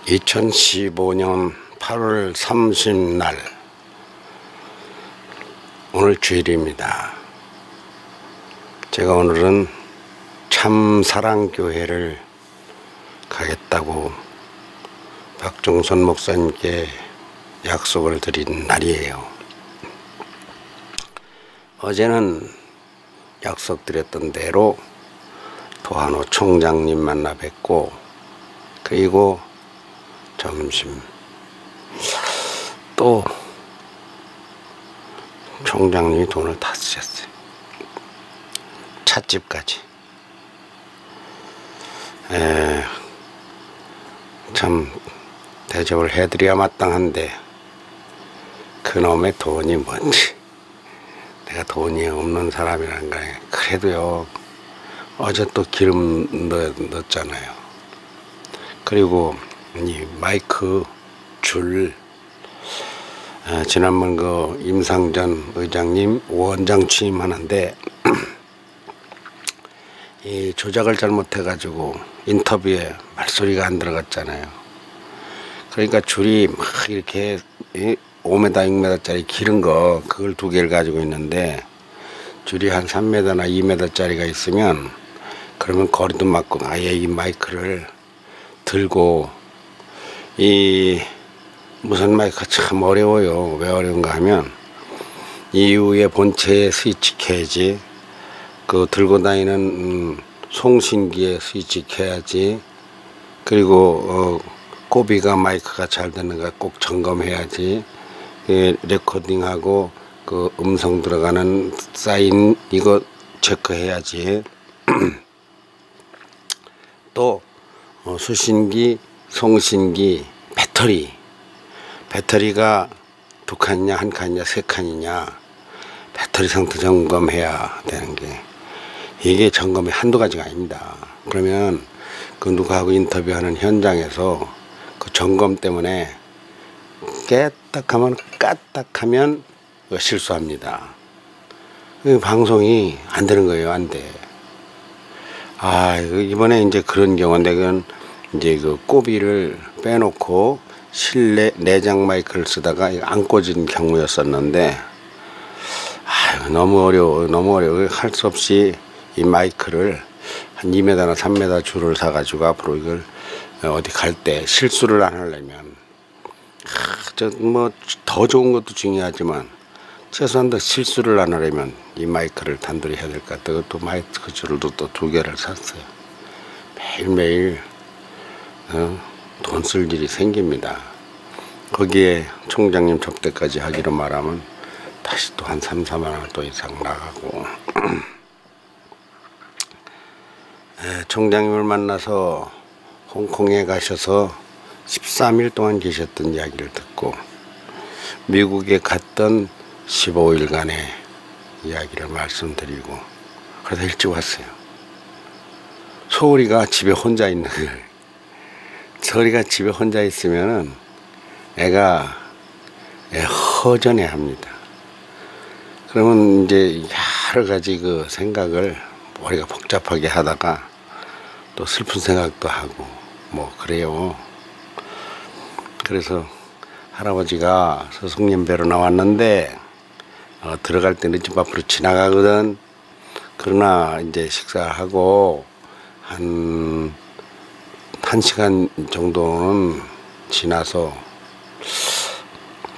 2015년 8월 30날 오늘 주일입니다. 제가 오늘은 참사랑교회를 가겠다고 박종선 목사님께 약속을 드린 날이에요. 어제는 약속드렸던 대로 도한호 총장님 만나 뵙고, 그리고 점심 또 총장님이 돈을 다 쓰셨어요. 찻집까지. 참 대접을 해드려야 마땅한데 그놈의 돈이 뭔지, 내가 돈이 없는 사람이란 거예요. 그래도요, 어제 또 기름 넣었잖아요. 그리고 이 마이크 줄, 지난번 그 임상전 의장님 원장 취임하는데 이 조작을 잘못해가지고 인터뷰에 말소리가 안 들어갔잖아요. 그러니까 줄이 막 이렇게 5m, 6m짜리 길은 거, 그걸 2개를 가지고 있는데, 줄이 한 3m나 2m짜리가 있으면 그러면 거리도 맞고, 아예 이 마이크를 들고, 이 무선 마이크가 참 어려워요. 왜 어려운가 하면 이후에 본체에 스위치 켜야지, 그 들고 다니는 송신기에 스위치 켜야지, 그리고 고비가 마이크가 잘 되는가 꼭 점검해야지, 레코딩하고 그 음성 들어가는 사인 이거 체크해야지. 또 수신기, 송신기, 배터리가 2칸이냐 1칸이냐 3칸이냐 배터리 상태 점검해야 되는 게, 이게 점검이 한두 가지가 아닙니다. 그러면 그 누구하고 인터뷰하는 현장에서 그 점검 때문에 까딱하면 실수합니다. 방송이 안 되는 거예요. 안 돼. 이번에 이제 그런 경우인데, 그건 이제 그 꼬비를 빼놓고 실내 내장 마이크를 쓰다가 안 꽂은 경우였었는데, 너무 어려워. 할 수 없이 이 마이크를 한 2m나 3m 줄을 사가지고 앞으로 이걸 어디 갈 때 실수를 안 하려면, 뭐 더 좋은 것도 중요하지만 최소한 더 실수를 안 하려면 이 마이크를 단둘이 해야 될 것 같아요. 또 마이크 줄도 또 2개를 샀어요. 매일매일 돈 쓸 일이 생깁니다. 거기에 총장님 접대까지 하기로 말하면 다시 또 한 3, 4만 원 또 이상 나가고. 총장님을 만나서 홍콩에 가셔서 13일 동안 계셨던 이야기를 듣고, 미국에 갔던 15일간의 이야기를 말씀드리고, 그래서 일찍 왔어요. 소울이가 집에 혼자 있는 거예요. 소울이가 집에 혼자 있으면은 애가 허전해 합니다. 그러면 이제 여러 가지 그 생각을 머리가 복잡하게 하다가 또 슬픈 생각도 하고 뭐 그래요. 그래서 할아버지가 서승님 뵈러 나왔는데 들어갈 때는 집 앞으로 지나가거든. 그러나 이제 식사하고 한 1시간 정도는 지나서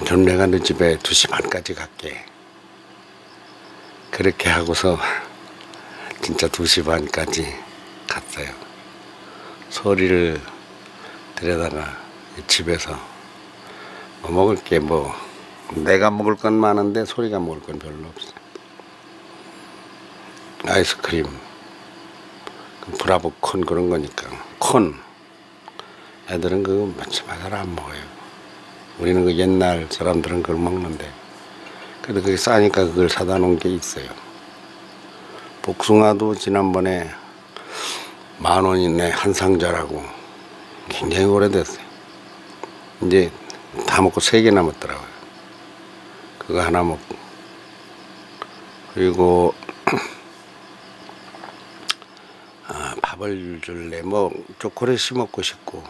그럼 내가 너 집에 2시 반까지 갈게. 그렇게 하고서 진짜 2시 반까지 갔어요. 소리를 데려다가 집에서 뭐 먹을 게 내가 먹을 건 많은데 소리가 먹을 건 별로 없어요. 아이스크림, 브라보 콘 그런 거니까. 콘 애들은 그거 잘 안 먹어요. 우리는 그 옛날 사람들은 그걸 먹는데, 그래도 그게 싸니까 그걸 사다 놓은 게 있어요. 복숭아도 지난번에 10,000원 이내 한 상자라고 굉장히 오래됐어요. 이제 다 먹고 3개 남았더라고요. 그거 하나 먹고, 그리고 밥을 줄래, 뭐 초콜릿이 먹고 싶고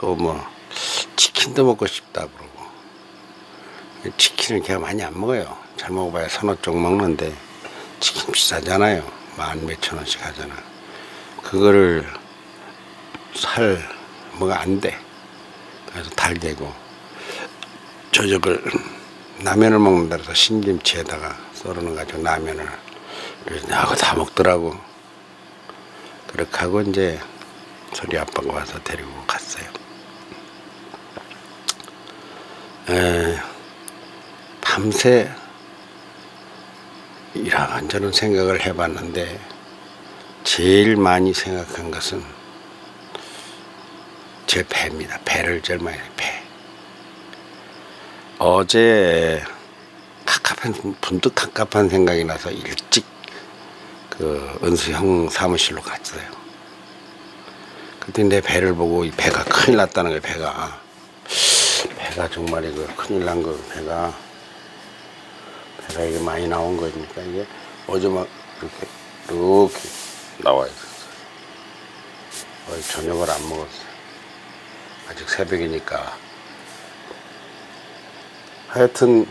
또 뭐 치킨도 먹고 싶다 그러고. 치킨을 걔가 많이 안 먹어요. 잘 먹어봐야 서너 쪽 먹는데 치킨 비싸잖아요. 만 몇천 원씩 하잖아. 그거를 뭐가 안 돼. 그래서 달개고 저녁을 라면을 먹는다 그래서 신김치에다가 썰어놓은 가지고 라면을 하고 다 먹더라고. 그렇게 하고 이제 소리 아빠가 와서 데리고 갔어요. 밤새 이런저런 생각을 해봤는데 제일 많이 생각한 것은 제 배입니다. 배를 제일 많이 해요. 배. 어제 문득 갑갑한 생각이 나서 일찍 그 은수 형 사무실로 갔어요. 그때 내 배를 보고 이 배가 큰일 났다는 거예요. 배가 정말 이거 큰일 난 거. 배가 이게 많이 나온 거니까 이게 어제 막 이렇게 나와요. 저녁을 안 먹었어요. 아직 새벽이니까. 하여튼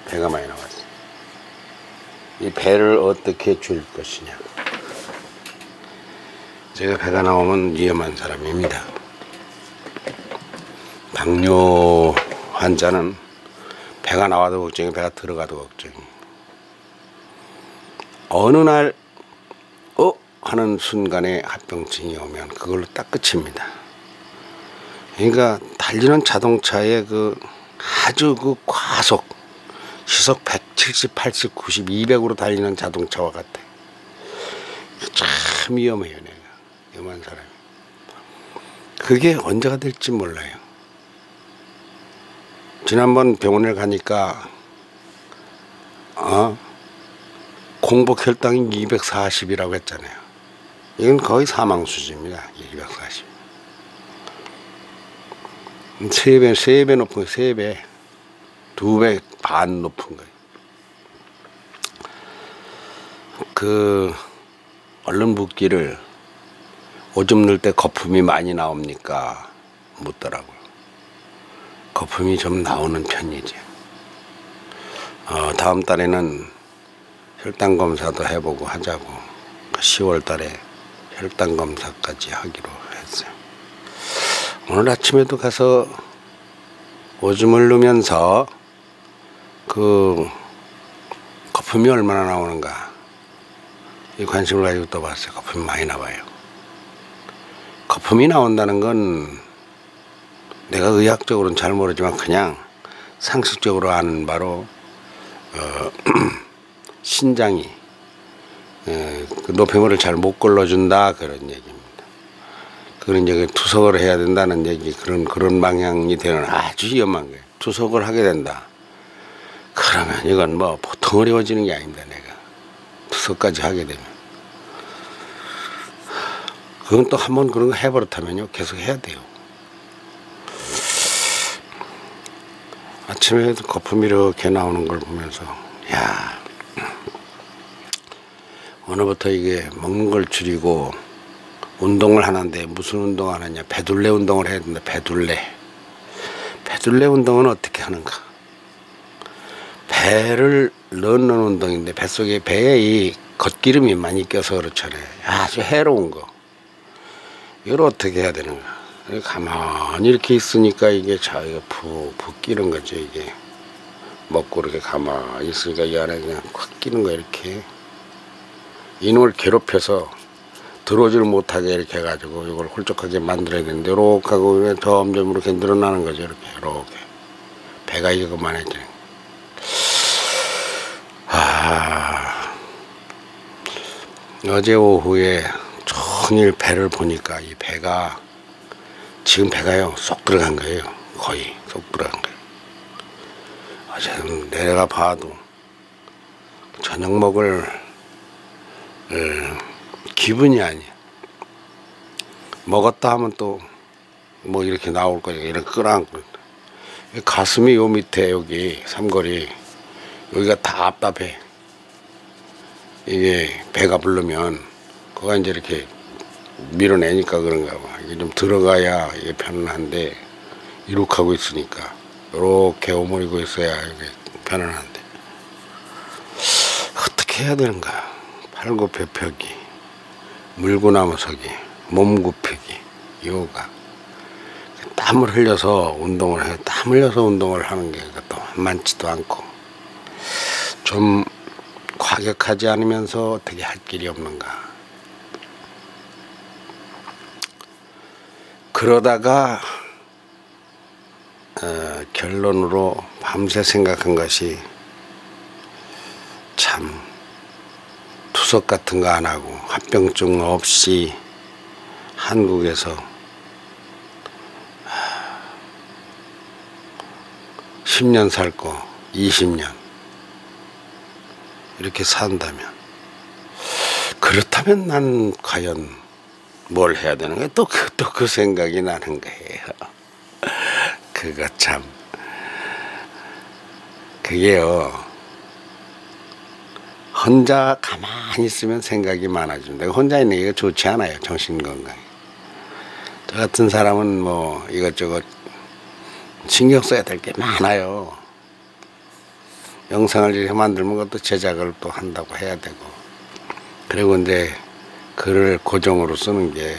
배가 많이 나왔어요. 이 배를 어떻게 줄 것이냐. 제가 배가 나오면 위험한 사람입니다. 당뇨 환자는 배가 나와도 걱정이고 배가 들어가도 걱정이고, 어느 날 하는 순간에 합병증이 오면 그걸로 딱 끝입니다. 그러니까 달리는 자동차의 아주 과속 시속 170, 80, 90, 200으로 달리는 자동차와 같아. 참 위험해요. 내가 위험한 사람이. 그게 언제가 될지 몰라요. 지난번 병원에 가니까 공복 혈당이 240이라고 했잖아요. 이건 거의 사망 수준입니다. 240. 3배 높은 거예요. 3배. 2배 반 높은 거예요. 얼른 묻기를 오줌 넣을 때 거품이 많이 나옵니까? 묻더라고요. 거품이 좀 나오는 편이지. 다음 달에는 혈당 검사도 해보고 하자고. 10월 달에 혈당 검사까지 하기로 했어요. 오늘 아침에도 가서 오줌을 누면서 거품이 얼마나 나오는가 이 관심을 가지고 또 봤어요. 거품이 많이 나와요. 거품이 나온다는 건 내가 의학적으로는 잘 모르지만 그냥 상식적으로 아는 바로 신장이 노폐물을 잘 못 걸러준다 그런 얘기입니다. 그런 얘기 투석을 해야 된다는 얘기 그런 방향이 되는 아주 위험한 거예요. 투석을 하게 된다. 그러면 이건 뭐 보통 어려워지는 게 아닙니다. 내가 투석까지 하게 되면 그건 또 한번 그런 거 해버렸다면요 계속 해야 돼요. 아침에 거품이 이렇게 나오는 걸 보면서 야, 오늘부터 이게 먹는 걸 줄이고 운동을 하는데 무슨 운동 하느냐. 배둘레 운동을 해야 된다. 배둘레 운동은 어떻게 하는가. 배를 넣는 운동인데 뱃속에 배에 이 겉기름이 많이 껴서 그렇잖아요. 아주 해로운 거. 이걸 어떻게 해야 되는가. 가만히 이렇게 있으니까 이게 자기가 푹 끼는 거죠. 이게 먹고 이렇게 가만히 있으니까 이 안에 그냥 꽉 끼는 거. 이렇게 이놈을 괴롭혀서 들어오지를 못하게 이렇게 해가지고 이걸 홀쭉하게 만들어야 되는데 이렇게 하고 점점 이렇게 늘어나는 거죠. 이렇게 배가 이거만해지는. 어제 오후에 종일 배를 보니까 이 배가 지금 배가요 쏙 들어간 거예요. 거의 쏙 들어간 거예요. 어제 내가 봐도 저녁 먹을 기분이 아니야. 먹었다 하면 또 뭐 이렇게 나올 거니까 이렇게 끌어안고 가슴이 요 밑에 여기 삼거리 여기가 다 답답해. 이게 배가 부르면 그가 이제 이렇게 밀어내니까 그런가 봐. 이게 좀 들어가야 이게 편안한데 이렇게 하고 있으니까 이렇게 오므리고 있어야 이게 편안한데 어떻게 해야 되는가. 팔굽혀펴기, 물구나무 서기, 몸 굽히기, 요가. 땀을 흘려서 운동을 해. 땀 흘려서 운동을 하는 게 또 만만치도 않고 좀 과격하지 않으면서 어떻게 할 길이 없는가. 그러다가 결론으로 밤새 생각한 것이 참 투석 같은 거 안 하고 합병증 없이 한국에서 10년 살 거 20년 이렇게 산다면, 그렇다면 난 과연 뭘 해야 되는 거야? 또 그 생각이 나는 거예요. 그거 참, 그게요, 혼자 가만히 있으면 생각이 많아집니다. 혼자 있는 게 좋지 않아요, 정신건강에. 저 같은 사람은 뭐 이것저것 신경 써야 될 게 많아요. 영상을 이렇게 만들면 그것도 제작을 또 한다고 해야 되고, 그리고 이제 글을 고정으로 쓰는 게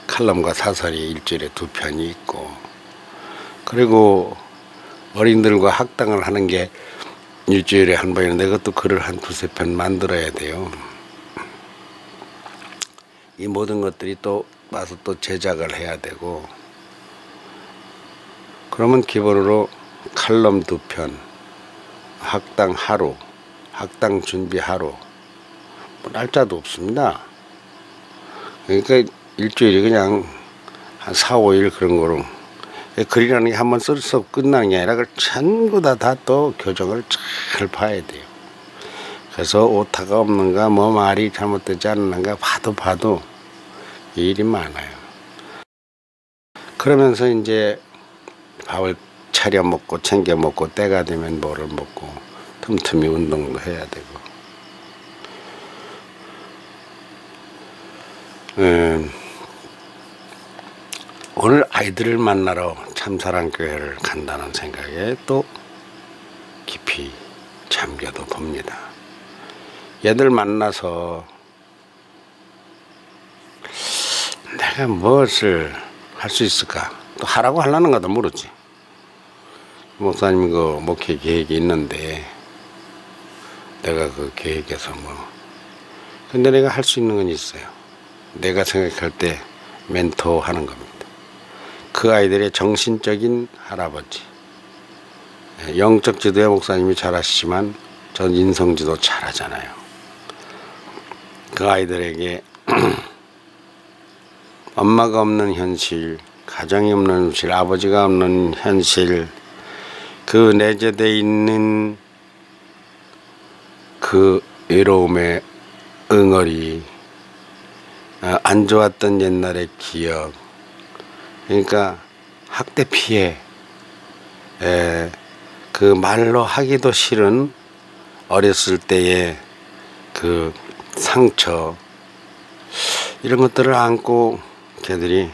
칼럼과 사설이 일주일에 2편이 있고, 그리고 어린들과 학당을 하는 게 일주일에 한 번인데 그것도 글을 한 2-3편 만들어야 돼요. 이 모든 것들이 또 와서 또 제작을 해야 되고, 그러면 기본으로 칼럼 2편, 학당 하루, 학당 준비 하루, 뭐 날짜도 없습니다. 그러니까 일주일이 그냥 한 4-5일 그런 거로, 글이라는 게 한번 써서 끝나는 게 아니라 그걸 전부 다 또 교정을 잘 봐야 돼요. 그래서 오타가 없는가, 뭐 말이 잘못되지 않는가 봐도 일이 많아요. 그러면서 이제 밥을 차려 먹고 챙겨 먹고 때가 되면 뭐를 먹고 틈틈이 운동도 해야 되고. 오늘 아이들을 만나러 참사랑교회를 간다는 생각에 또 깊이 잠겨도 봅니다. 얘들 만나서 내가 무엇을 할 수 있을까? 또 하라고 하려는 것도 모르지. 목사님 그 목회 계획이 있는데 내가 그 계획에서 근데 내가 할 수 있는 건 있어요. 내가 생각할 때 멘토하는 겁니다. 그 아이들의 정신적인 할아버지. 영적 지도의 목사님이 잘하시지만 전 인성 지도 잘하잖아요. 그 아이들에게 엄마가 없는 현실, 가정이 없는 현실, 아버지가 없는 현실, 그 내재되어 있는 그 외로움의 응어리, 안 좋았던 옛날의 기억, 그러니까 학대 피해, 그 말로 하기도 싫은 어렸을 때의 그 상처, 이런 것들을 안고 걔들이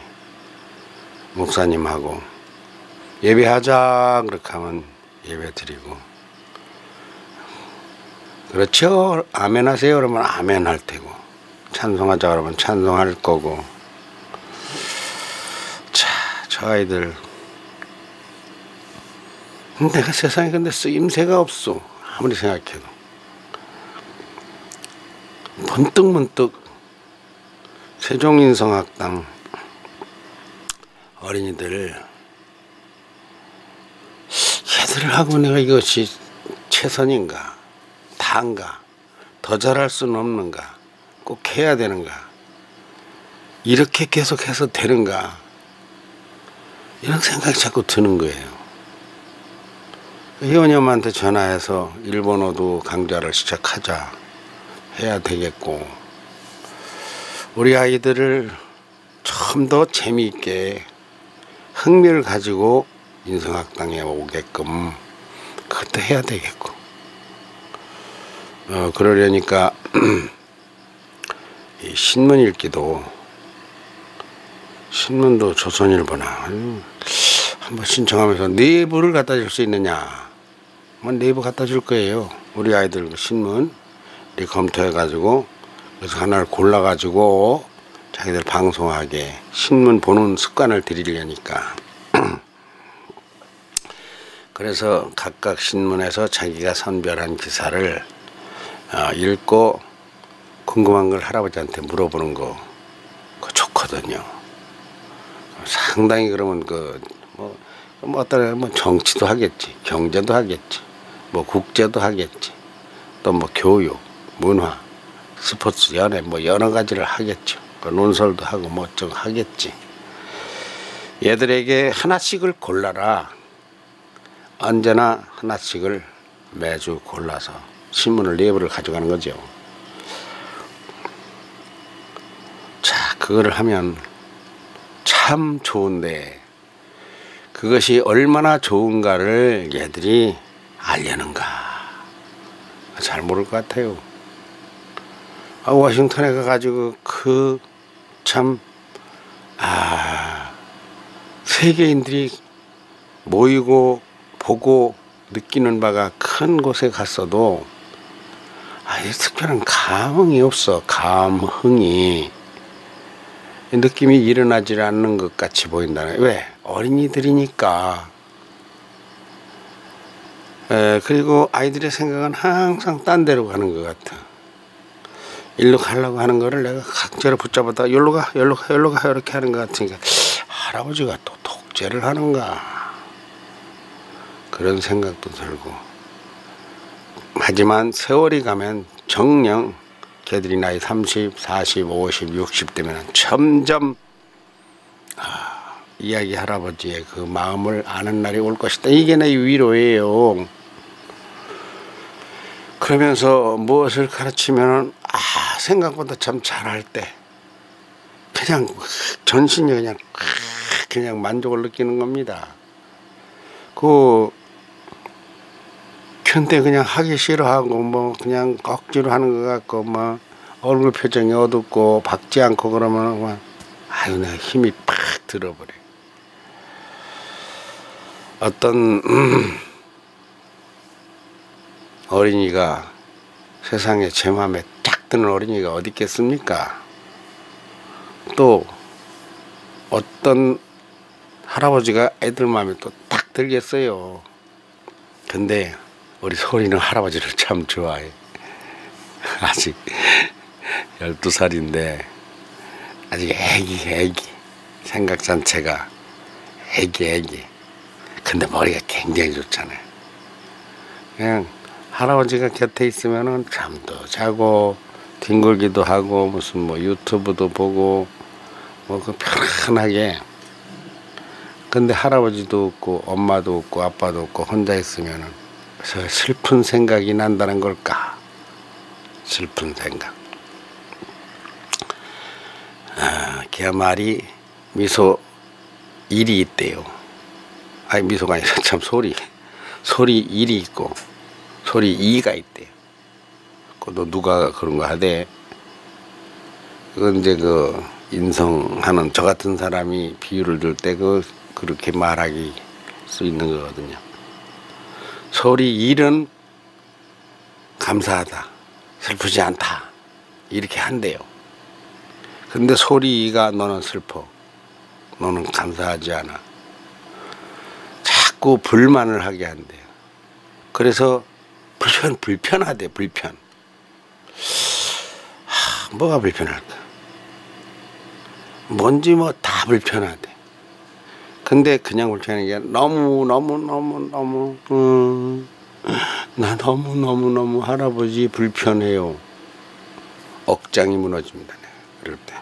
목사님하고 예배하자 그렇게 하면 예배 드리고, 그렇죠, 아멘 하세요 그러면 아멘 할 테고, 찬송하자 그러면 찬송할 거고. 자, 저 아이들 내가 세상에 근데 쓰임새가 없어. 아무리 생각해도 문득 세종인성학당 어린이들 얘들을 하고 내가 이것이 최선인가, 다인가, 더 잘할 수는 없는가, 꼭 해야 되는가, 이렇게 계속해서 되는가, 이런 생각이 자꾸 드는 거예요. 회원님한테 전화해서 일본어도 강좌를 시작하자 해야 되겠고, 우리 아이들을 좀 더 재미있게 흥미를 가지고 인성학당에 오게끔 그것도 해야 되겠고, 그러려니까 이 신문 읽기도 신문도 조선일보나. 한번 신청하면서 내부를 갖다 줄 수 있느냐. 뭐 내부 갖다 줄 거예요. 우리 아이들 신문 검토해 가지고 그래서 하나를 골라 가지고 자기들 방송하게 신문 보는 습관을 들이려니까. 그래서 각각 신문에서 자기가 선별한 기사를 읽고 궁금한 걸 할아버지한테 물어보는 거 그거 좋거든요. 상당히 그러면 뭐 어떤 뭐 정치도 하겠지, 경제도 하겠지, 뭐 국제도 하겠지, 또 뭐 교육, 문화, 스포츠, 연애 뭐 여러 가지를 하겠죠. 논설도 하고 뭐 어쩌고 하겠지. 얘들에게 하나씩을 골라라. 언제나 하나씩을 매주 골라서 신문을 내부를 가져가는 거죠. 자, 그거를 하면 참 좋은데 그것이 얼마나 좋은가를 얘들이 알려는가 잘 모를 것 같아요. 워싱턴에 가가지고 세계인들이 모이고 보고 느끼는 바가 큰 곳에 갔어도 특별한 감흥이 없어. 감흥이 느낌이 일어나지 않는 것 같이 보인다는. 왜? 어린이들이니까. 그리고 아이들의 생각은 항상 딴 데로 가는 것 같아. 일로 가려고 하는 거를 내가 강제로 붙잡았다가 여기로 가 이렇게 하는 것 같으니까 할아버지가 또 독재를 하는가 그런 생각도 들고. 하지만 세월이 가면 정녕 걔들이 나이 30, 40, 50, 60 되면 점점 이야기 할아버지의 그 마음을 아는 날이 올 것이다. 이게 내 위로예요. 그러면서 무엇을 가르치면 생각보다 참 잘할 때 그냥 전신이 그냥 만족을 느끼는 겁니다. 근데 그냥 하기 싫어하고 뭐 그냥 억지로 하는 것 같고 뭐 얼굴 표정이 어둡고 박지 않고 그러면 내가 힘이 팍 들어버려. 어떤 어린이가 세상에 제 마음에 딱 드는 어린이가 어디 있겠습니까? 또 어떤 할아버지가 애들 마음에 또 딱 들겠어요. 근데 우리 소리는 할아버지를 참 좋아해. 아직 12살인데 아직 애기 생각 자체가 애기. 근데 머리가 굉장히 좋잖아요. 그냥 할아버지가 곁에 있으면은 잠도 자고 뒹굴기도 하고 무슨 뭐 유튜브도 보고 뭐 편안하게. 근데 할아버지도 없고 엄마도 없고 아빠도 없고 혼자 있으면은 슬픈 생각이 난다는 걸까? 슬픈 생각. 걔 말이 미소 1이 있대요. 미소가 아니라 참 소리 1이 있고 소리 2가 있대요. 그것도 누가 그런 거 하대. 그건 이제 인성하는 저 같은 사람이 비유를 줄 때 그렇게 말하기 수 있는 거거든요. 소리 1은 감사하다, 슬프지 않다 이렇게 한대요. 근데 소리 2가 너는 슬퍼, 너는 감사하지 않아. 자꾸 불만을 하게 한대요. 그래서 불편하대. 뭐가 불편할까? 뭔지 뭐 다 불편하대. 근데 그냥 불편한 게 너무 나 너무 할아버지 불편해요. 억장이 무너집니다. 그럴 때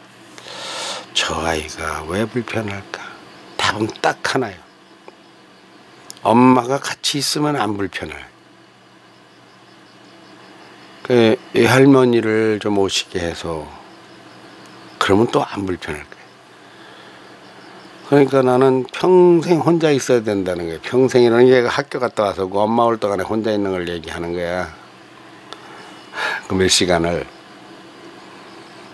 저 아이가 왜 불편할까? 답은 딱 하나요. 엄마가 같이 있으면 안 불편해. 이 할머니를 좀 오시게 해서 그러면 또 안 불편할 거예요. 그러니까 나는 평생 혼자 있어야 된다는 거예요. 평생이라는 게 학교 갔다 와서 그 엄마 올 동안에 혼자 있는 걸 얘기하는 거야. 그 몇 시간을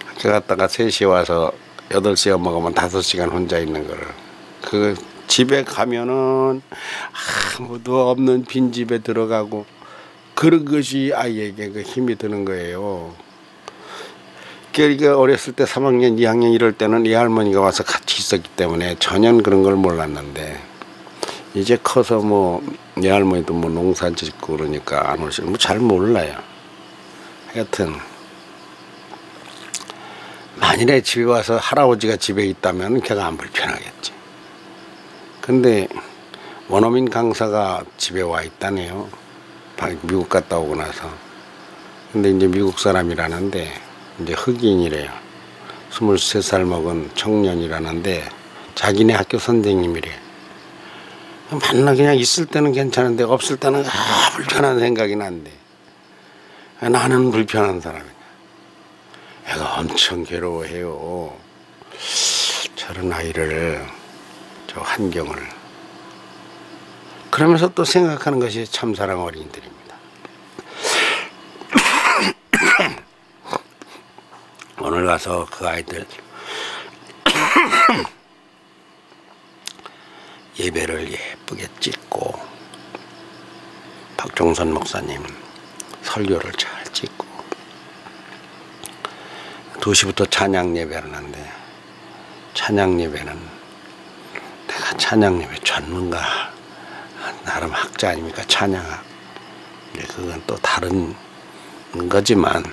학교 갔다가 3시에 와서 8시간 먹으면 5시간 혼자 있는 거를. 그 집에 가면은 아무도 없는 빈집에 들어가고 그런 것이 아이에게 그 힘이 드는 거예요. 그러니까 어렸을 때 3학년 2학년 이럴 때는 이 할머니가 와서 같이 있었기 때문에 전혀 그런 걸 몰랐는데, 이제 커서 뭐 내 할머니도 뭐 농사 짓고 그러니까 안 오시고 뭐 잘 몰라요. 하여튼 만일에 집에 와서 할아버지가 집에 있다면 걔가 안 불편하겠지. 근데 원어민 강사가 집에 와 있다네요. 미국 갔다 오고 나서. 근데 이제 미국 사람이라는데 이제 흑인이래요. 23살 먹은 청년이라는데 자기네 학교 선생님이래. 만나 그냥 있을 때는 괜찮은데 없을 때는 불편한 생각이 난대. 나는 불편한 사람이야. 애가 엄청 괴로워해요. 저런 아이를, 저 환경을. 그러면서 또 생각하는 것이 참사랑 어린이들입니다. 오늘 가서 그 아이들 예배를 예쁘게 찍고, 박종선 목사님 설교를 잘 찍고, 2시부터 찬양 예배를 하는데, 찬양 예배는 내가 찬양 예배 전문가, 나름 학자 아닙니까? 찬양학. 그건 또 다른 거지만,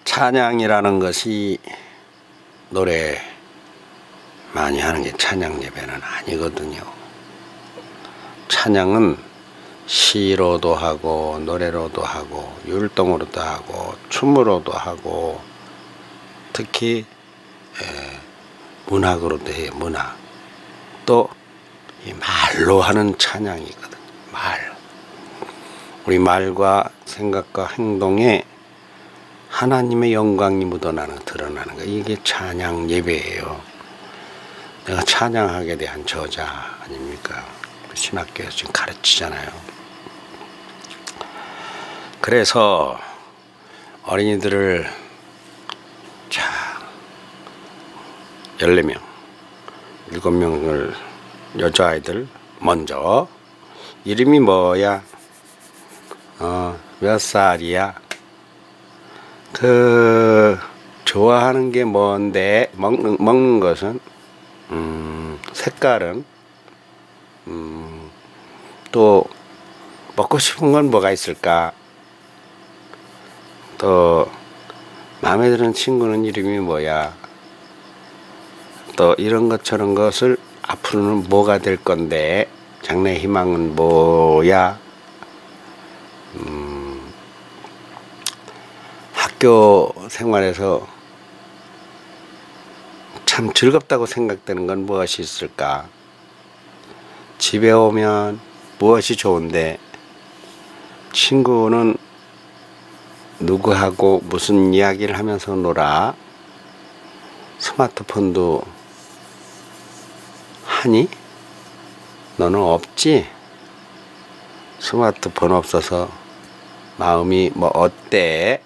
찬양이라는 것이 노래 많이 하는 게 찬양 예배는 아니거든요. 찬양은 시로도 하고 노래로도 하고 율동으로도 하고 춤으로도 하고, 특히 문학으로도 해요. 문학. 또 이 말로 하는 찬양이거든요. 말. 우리 말과 생각과 행동에 하나님의 영광이 묻어나는, 드러나는 거. 이게 찬양 예배예요. 내가 찬양하게 대한 저자 아닙니까? 신학교에서 지금 가르치잖아요. 그래서 어린이들을 14명, 7명을 여자아이들 먼저, 이름이 뭐야? 몇 살이야? 좋아하는 게 뭔데? 먹는 것은? 색깔은? 또 먹고 싶은 건 뭐가 있을까? 또 마음에 드는 친구는 이름이 뭐야? 또 이런 것 저런 것을 앞으로는 뭐가 될 건데, 장래 희망은 뭐야? 학교 생활에서 참 즐겁다고 생각되는 건 무엇이 있을까? 집에 오면 무엇이 좋은데, 친구는 누구하고 무슨 이야기를 하면서 놀아? 스마트폰도 하니? 너는 없지? 스마트폰 없어서 마음이 뭐 어때?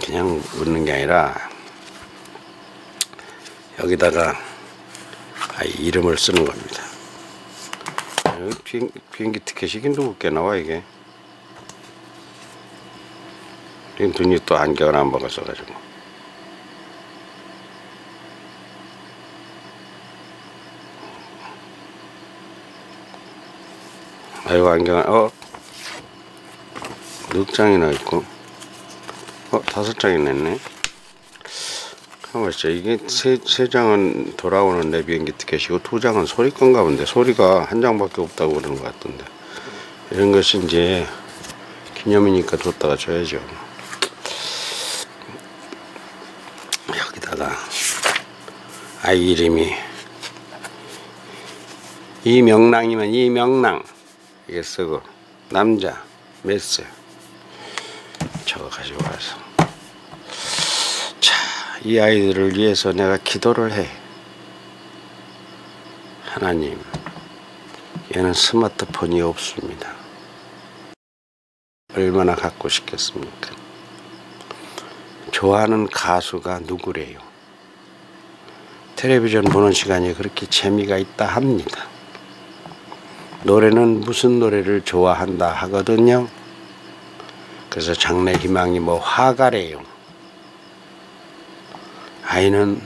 그냥 묻는 게 아니라 여기다가 이름을 쓰는 겁니다. 비행기 티켓이 힘들게 나와 이게. 눈이 또 안경을 안 먹었어가지고. 아이고, 안경을 6장이나 있고, 5장이 냈네. 가만있어. 이게 세 장은 돌아오는 내 비행기 티켓이고 2장은 소리 건가 본데, 소리가 한 장밖에 없다고 그러는 것 같던데. 이런 것이 이제 기념이니까 뒀다가 줘야죠. 여기다가 아이 이름이 이명랑이면 이명랑 이게 쓰고, 남자 몇 세 저거 가지고 와서, 자, 이 아이들을 위해서 내가 기도를 해. 하나님, 얘는 스마트폰이 없습니다. 얼마나 갖고 싶겠습니까? 좋아하는 가수가 누구래요? 텔레비전 보는 시간이 그렇게 재미가 있다 합니다. 노래는 무슨 노래를 좋아한다 하거든요. 그래서 장래 희망이 뭐 화가래요. 아이는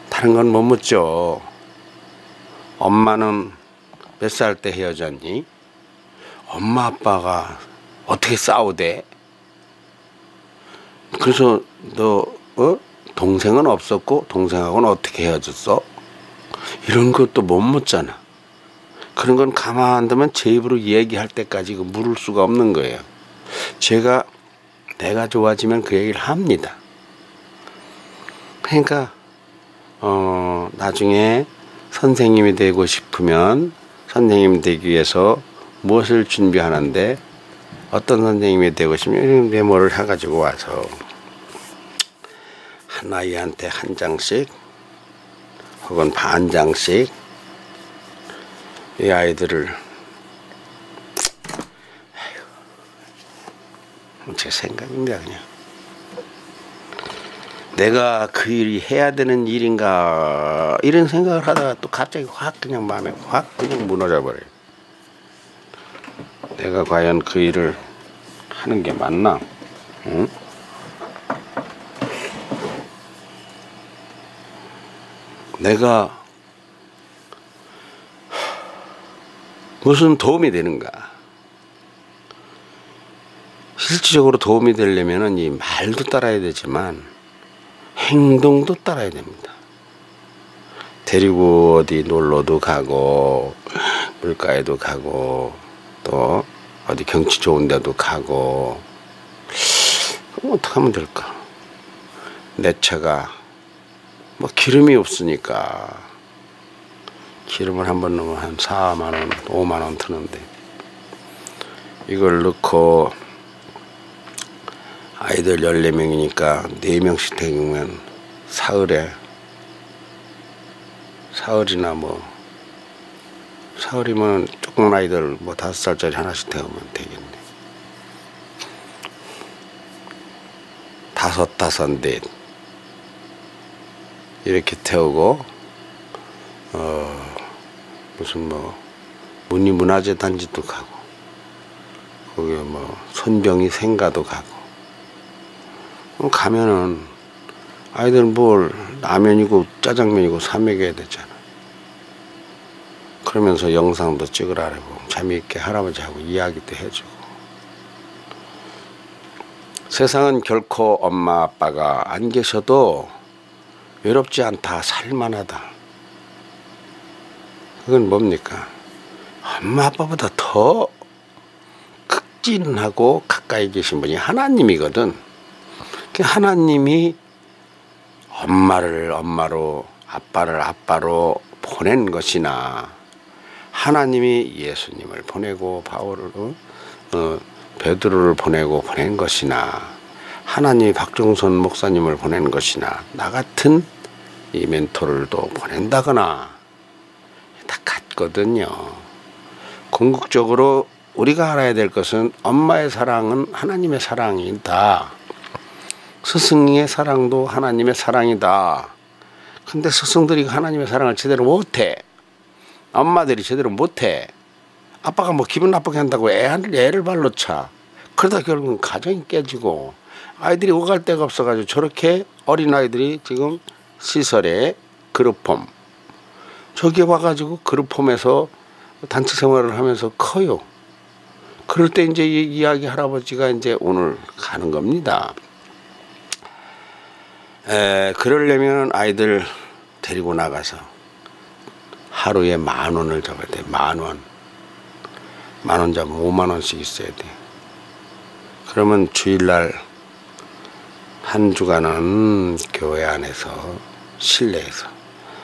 다른 건 못 묻죠. 엄마는 몇 살 때 헤어졌니? 엄마 아빠가 어떻게 싸우대? 그래서 너 동생은 없었고 동생하고는 어떻게 헤어졌어? 이런 것도 못 묻잖아. 그런 건 가만 안 두면 제 입으로 얘기할 때까지 물을 수가 없는 거예요. 내가 좋아지면 그 얘기를 합니다. 그러니까 나중에 선생님이 되고 싶으면 선생님 되기 위해서 무엇을 준비하는데 어떤 선생님이 되고 싶으면 이런 메모를 해가지고 와서 한 아이한테 한 장씩 혹은 반 장씩 이 아이들을 제 생각입니다. 그냥 내가 그 일이 해야 되는 일인가 이런 생각을 하다가 또 갑자기 확 그냥 마음에 확 그냥 무너져 버려요. 내가 과연 그 일을 하는 게 맞나? 응? 내가 무슨 도움이 되는가? 실질적으로 도움이 되려면은 이 말도 따라야 되지만 행동도 따라야 됩니다. 데리고 어디 놀러도 가고 물가에도 가고 또 어디 경치 좋은 데도 가고. 그럼 어떻게 하면 될까? 내 차가 뭐 기름이 없으니까 기름을 한 번 넣으면 한 4만원 5만원 드는데 이걸 넣고 아이들 14명이니까 4명씩 되면 사흘이나 뭐 사흘이면 조그만 아이들 뭐 5살짜리 하나씩 태우면 되겠네. 5, 넷 이렇게 태우고 무슨 뭐 문화재 단지도 가고 거기 뭐 손병희 생가도 가고 가면은 아이들 뭘 라면이고 짜장면이고 사 먹여야 되잖아. 그러면서 영상도 찍으라고 재미있게 할아버지하고 이야기도 해주고. 세상은 결코 엄마 아빠가 안 계셔도 외롭지 않다, 살만하다. 그건 뭡니까? 엄마 아빠보다 더 극진하고 가까이 계신 분이 하나님이거든. 하나님이 엄마를 엄마로 아빠를 아빠로 보낸 것이나 하나님이 예수님을 보내고 바울을 베드로를 보낸 것이나 하나님이 박종선 목사님을 보낸 것이나 나 같은 이 멘토를도 보낸다거나 다 같거든요. 궁극적으로 우리가 알아야 될 것은 엄마의 사랑은 하나님의 사랑이다. 스승의 사랑도 하나님의 사랑이다. 근데 스승들이 하나님의 사랑을 제대로 못해. 엄마들이 제대로 못해. 아빠가 뭐 기분 나쁘게 한다고 애를 발로 차. 그러다 결국은 가정이 깨지고 아이들이 오갈 데가 없어가지고 저렇게 어린아이들이 지금 시설에 그룹홈 저기 와가지고 그룹홈에서 단체 생활을 하면서 커요. 그럴 때 이제 이 이야기 할아버지가 이제 오늘 가는 겁니다. 그러려면 아이들 데리고 나가서 하루에 10,000원을 잡아야 돼. 10,000원. 10,000원 잡으면 50,000원씩 있어야 돼. 그러면 주일날 한 주간은 교회 안에서 실내에서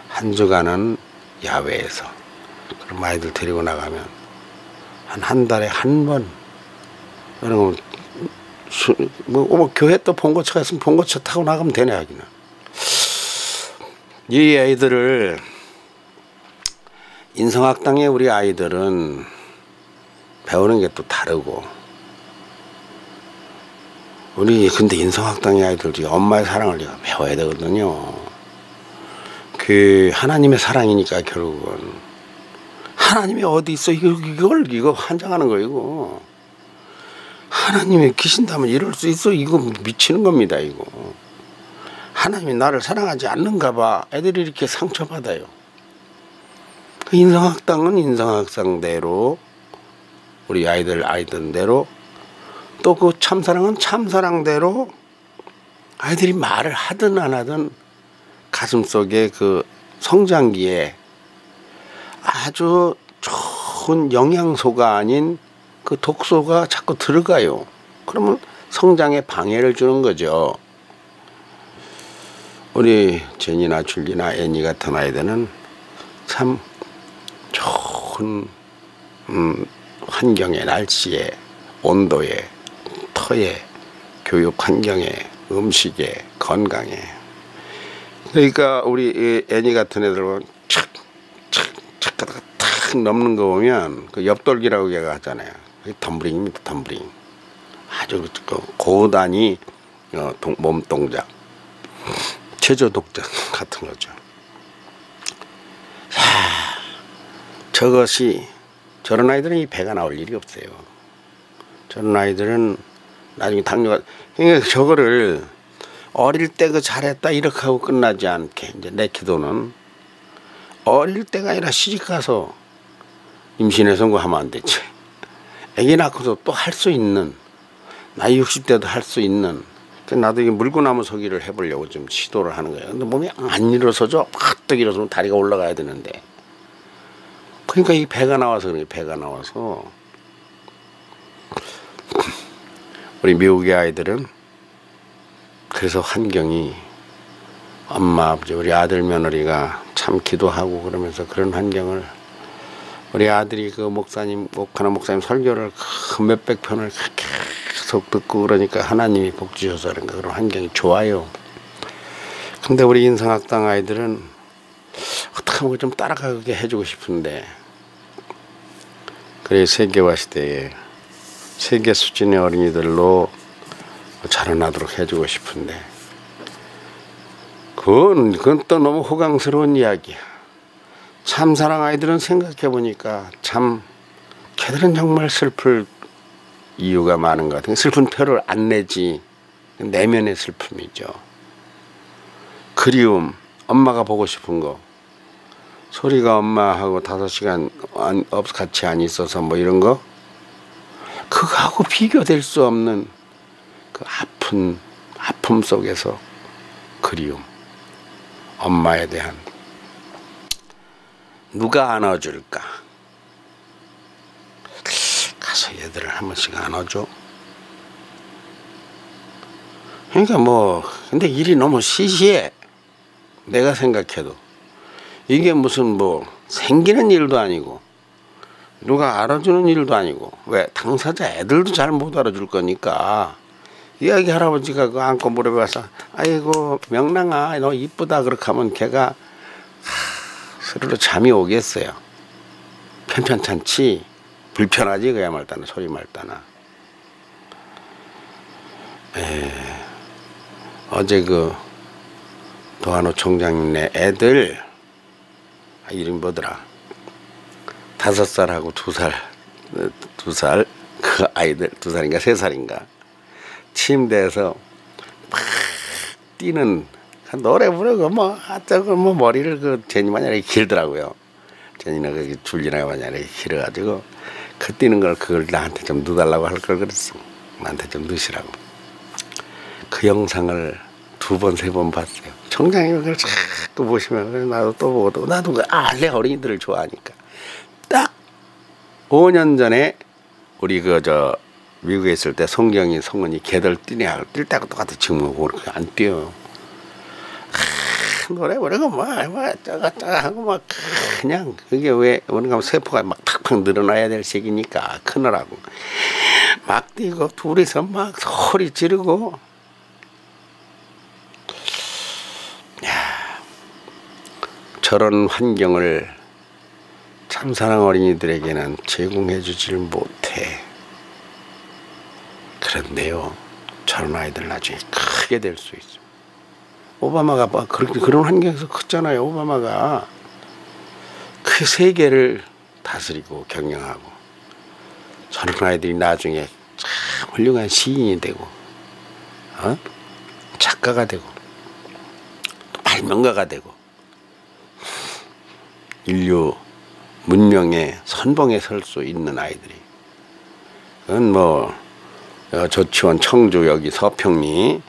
한 주간은 야외에서 그럼 아이들 데리고 나가면 한 달에 한 번 그러면 뭐 교회 또 봉고차가 있으면 봉고차 타고 나가면 되네 하기는. 이 아이들을 인성학당의 우리 아이들은 배우는 게 또 다르고 우리 근데 인성학당의 아이들도 엄마의 사랑을 배워야 되거든요. 그 하나님의 사랑이니까 결국은 하나님이 어디 있어 이거 환장하는 거예요. 이거 하나님이 계신다면 이럴 수 있어 이거 미치는 겁니다. 이거 하나님이 나를 사랑하지 않는가 봐 애들이 이렇게 상처받아요. 그 인성학당은 인성학당대로 우리 아이들대로 또 그 참사랑은 참사랑대로 아이들이 말을 하든 안 하든 가슴속에 그 성장기에 아주 좋은 영양소가 아닌 그 독소가 자꾸 들어가요. 그러면 성장에 방해를 주는 거죠. 우리 제니나 줄리나 애니 같은 아이들은 참 좋은 환경에 날씨에 온도에 터에 교육 환경에 음식에 건강에 그러니까 우리 애니 같은 애들 보면 착착착 하다가 탁 넘는 거 보면 그 옆돌기라고 얘가 하잖아요. 덤블링입니다. 덤블링 아주 고단위 몸 동작 제조 동작 같은 거죠. 저것이 저런 아이들은 이 배가 나올 일이 없어요. 저런 아이들은 나중에 당뇨가 그러니까 저거를 어릴 때 그 잘했다 이렇게 하고 끝나지 않게 이제 내 기도는 어릴 때가 아니라 시집가서 임신해서 뭐 하면 안 되지. 애기 낳고서 또 할 수 있는 나이 60대도 할 수 있는 나도 이게 물구나무 서기를 해보려고 좀 시도를 하는 거예요. 근데 몸이 안 일어서죠. 팍떡 일어서면 다리가 올라가야 되는데 그러니까 이 배가 나와서 그래. 배가 나와서 우리 미국의 아이들은 그래서 환경이 엄마 아버지 우리 아들 며느리가 참 기도하고 그러면서 그런 환경을 우리 아들이 그 목사님 오카나 목사님 설교를 몇백 편을 계속 듣고 그러니까 하나님이 복 주셔서 그런 환경이 좋아요. 근데 우리 인성학당 아이들은 어떻게 하면 좀 따라가게 해주고 싶은데 그래 세계화 시대에 세계 수준의 어린이들로 자라나도록 해주고 싶은데 그건 또 너무 호강스러운 이야기야. 참사랑 아이들은 생각해 보니까 참 걔들은 정말 슬플 이유가 많은 것 같아요. 슬픈 표를 안 내지 내면의 슬픔이죠. 그리움, 엄마가 보고 싶은 거 소리가 엄마하고 5시간 같이 안 있어서 뭐 이런 거 그거하고 비교될 수 없는 그 아픔 속에서 그리움 엄마에 대한 누가 안아줄까 가서 얘들을 한 번씩 안아줘. 그러니까 뭐 근데 일이 너무 시시해. 내가 생각해도 이게 무슨 뭐 생기는 일도 아니고 누가 알아주는 일도 아니고 왜 당사자 애들도 잘 못 알아줄 거니까 이야기 할아버지가 그 안고 물어봐서 아이고 명랑아 너 이쁘다 그렇게 하면 걔가 스르르 잠이 오겠어요. 편편찮지 불편하지 그야 말따나 소리 말따나. 어제 그 도한호 총장님네 애들 이름이 뭐더라 5살하고 2살 그 아이들 2살인가 3살인가 침대에서 막 뛰는 노래 부르고 뭐 저거 뭐 머리를 그 제니 마냥 이렇게 길더라고요. 제니나 그 줄리나 마냥 이렇게 길어가지고 그 뛰는 걸 그걸 나한테 좀 넣어달라고 할 걸 그랬어. 나한테 좀 넣으시라고. 그 영상을 2번 3번 봤어요. 총장님이 그걸 자꾸 보시면 나도 또 보고 또 나도 내 어린이들을 좋아하니까 딱 5년 전에 우리 미국에 있을 때 성경이 성은이 걔들 뛸 때하고 똑같아. 지금 그렇게 안 뛰어요. 노래 부르고 뭐 저거 하고 막 그냥 그게 왜 어느 세포가 막 탁팍 늘어나야 될 시기니까 크느라고 막 뛰고 둘이서 막 소리 지르고 저런 환경을 참사랑 어린이들에게는 제공해 주질 못해. 그런데요 저런 아이들 나중에 크게 될 수 있어. 오바마가 그렇게 그런 환경에서 컸잖아요. 오바마가 그 세계를 다스리고 경영하고, 저런 아이들이 나중에 참 훌륭한 시인이 되고, 작가가 되고, 또 발명가가 되고, 인류 문명의 선봉에 설 수 있는 아이들이. 그건 뭐 조치원, 청주, 여기 서평리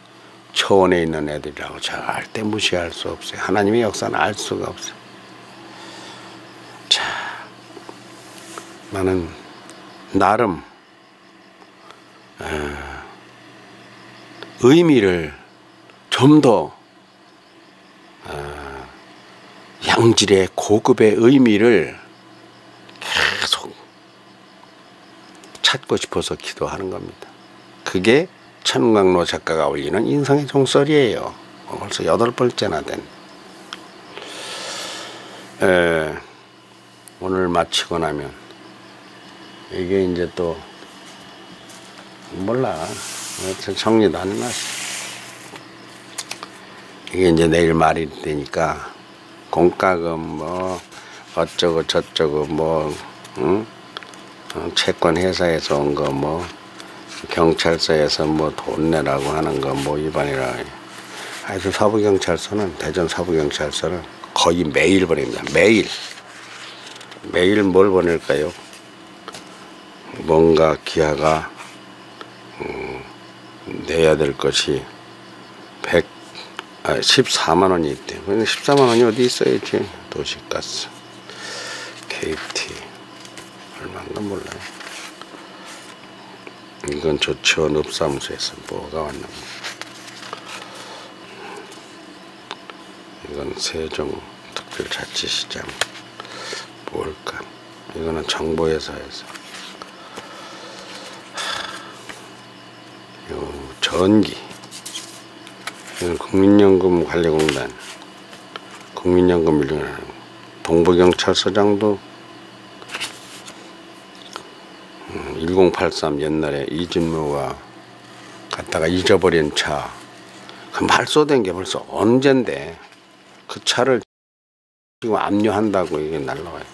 초원에 있는 애들이라고 절대 무시할 수 없어요. 하나님의 역사는 알 수가 없어요. 자, 나는 나름 의미를 좀 더 양질의 고급의 의미를 계속 찾고 싶어서 기도하는 겁니다. 그게 천강로 작가가 올리는 인성의 종소리예요. 벌써 8번째나 된. 오늘 마치고 나면 이게 이제 또 몰라, 정리도 안 해놨어. 이게 이제 내일 말이 되니까 공과금 뭐 어쩌고 저쩌고 뭐 채권 회사에서 온 거 뭐 경찰서에서 뭐 돈 내라고 하는 거 뭐 위반이라. 하여튼 서부경찰서는, 대전 서부경찰서는 거의 매일 보냅니다. 매일 뭘 보낼까요? 뭔가 기아가 내야 될 것이 14만 원이 있대. 14만 원이 어디 있어야지. 도시가스, KT 얼마인가 몰라요. 이건 조치원 읍사무소에서 뭐가 왔나. 이건 세종특별자치시장 뭘까. 이거는 정보회사에서. 요 전기, 이건 국민연금관리공단, 국민연금 일용하는. 동부경찰서장도 1083 옛날에 이진무가 갔다가 잊어버린 차, 그 말소된 게 벌써 언젠데 그 차를 지금 압류한다고 이게 날라와요.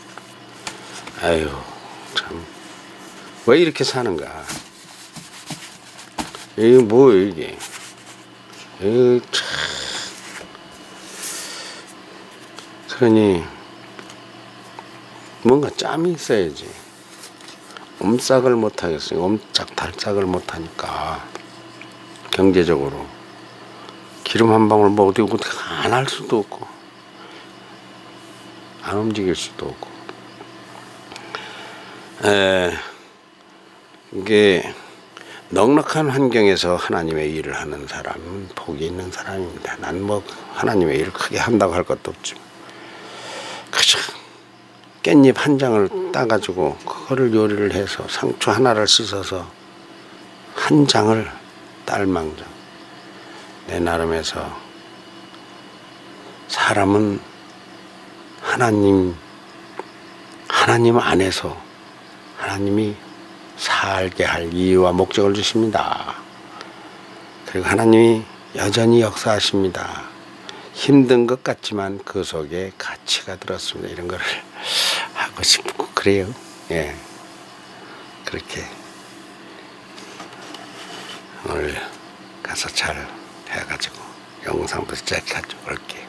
아유 참, 왜 이렇게 사는가. 이게 뭐예요 이게. 참. 그러니 뭔가 짬이 있어야지. 옴싹을 못하겠어요. 옴짝달싹을 못하니까 경제적으로 기름 한 방울 뭐 어디 안 할 수도 없고 안 움직일 수도 없고. 이게 넉넉한 환경에서 하나님의 일을 하는 사람은 복이 있는 사람입니다. 난 뭐 하나님의 일을 크게 한다고 할 것도 없지만 그저 깻잎 한 장을 따가지고 그거를 요리를 해서 상추 하나를 씻어서 한 장을 딸망정 내 나름에서 사람은 하나님 안에서 하나님이 살게 할 이유와 목적을 주십니다. 그리고 하나님이 여전히 역사하십니다. 힘든 것 같지만 그 속에 가치가 들었습니다. 이런 거를 하고 싶고 그래요. 예, 그렇게 오늘 가서 잘 해가지고 영상도 시작하죠. 올게요.